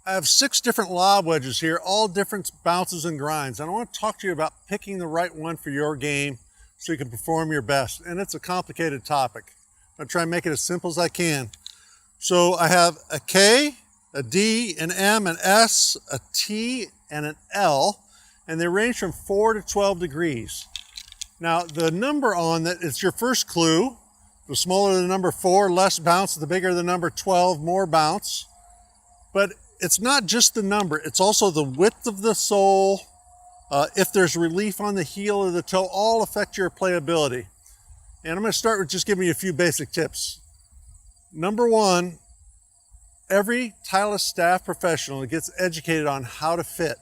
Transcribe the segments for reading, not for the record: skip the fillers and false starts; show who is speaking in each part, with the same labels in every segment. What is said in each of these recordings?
Speaker 1: I have 6 different lob wedges here, all different bounces and grinds. And I want to talk to you about picking the right one for your game so you can perform your best. And it's a complicated topic. I'm going to try and make it as simple as I can. So I have a K, a D, an M, an S, a T, and an L. And they range from 4 to 12 degrees. Now the number on that, it's your first clue. The smaller the number 4, less bounce. The bigger the number 12, more bounce. But it's not just the number, it's also the width of the sole. If there's relief on the heel or the toe, all affect your playability. And I'm going to start with just giving you a few basic tips. Number 1, every Titleist staff professional gets educated on how to fit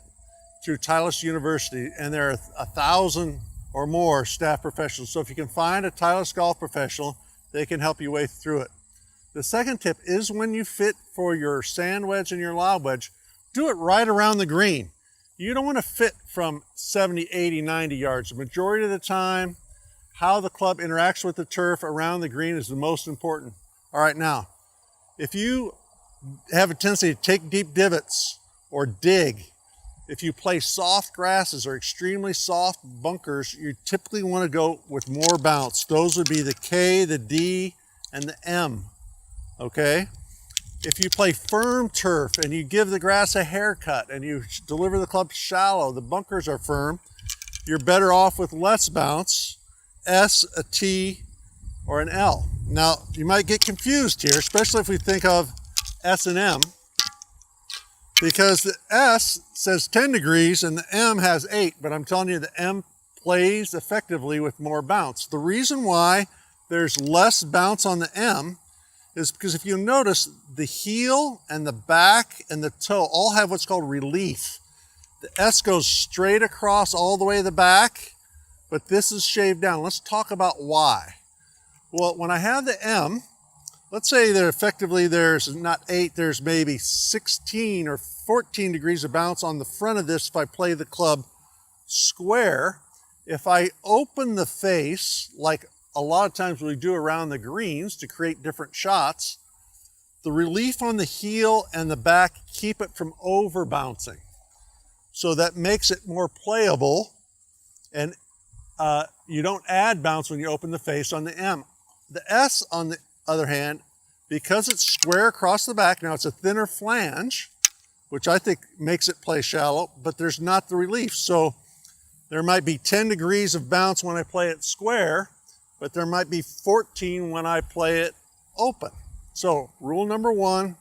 Speaker 1: through Titleist University, and there are 1,000 or more staff professionals. So if you can find a Titleist golf professional, they can help you way through it. The second tip is when you fit for your sand wedge and your lob wedge, do it right around the green. You don't want to fit from 70, 80, 90 yards. The majority of the time, how the club interacts with the turf around the green is the most important. All right, now, if you have a tendency to take deep divots or dig, if you play soft grasses or extremely soft bunkers, you typically want to go with more bounce. Those would be the K, the D, and the M. Okay, if you play firm turf and you give the grass a haircut and you deliver the club shallow, the bunkers are firm, you're better off with less bounce, S, a T, or an L. Now, you might get confused here, especially if we think of S and M, because the S says 10 degrees and the M has 8, but I'm telling you the M plays effectively with more bounce. The reason why there's less bounce on the M is because if you notice, the heel and the back and the toe all have what's called relief. The S goes straight across all the way to the back, but this is shaved down. Let's talk about why. Well, when I have the M, let's say that effectively there's not 8, there's maybe 16 or 14 degrees of bounce on the front of this if I play the club square. If I open the face, like a lot of times we do around the greens to create different shots, the relief on the heel and the back keep it from over bouncing. So that makes it more playable, and you don't add bounce when you open the face on the M. The S, on the other hand, because it's square across the back, now it's a thinner flange, which I think makes it play shallow, but there's not the relief. So there might be 10 degrees of bounce when I play it square, but there might be 14 when I play it open. So rule number 1,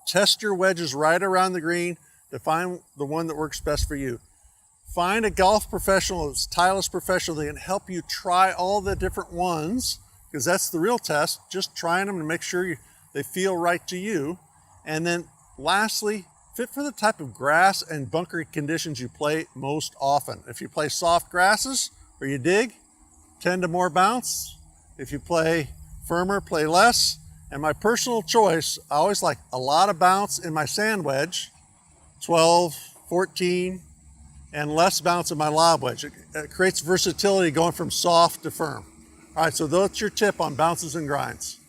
Speaker 1: test your wedges right around the green to find the one that works best for you. Find a golf professional, a Titleist professional that can help you try all the different ones, because that's the real test, just trying them to make sure they feel right to you. And then lastly, fit for the type of grass and bunker conditions you play most often. If you play soft grasses or you dig, 10 to more bounce. If you play firmer, play less. And my personal choice, I always like a lot of bounce in my sand wedge, 12, 14, and less bounce in my lob wedge. It creates versatility going from soft to firm. All right, so that's your tip on bounces and grinds.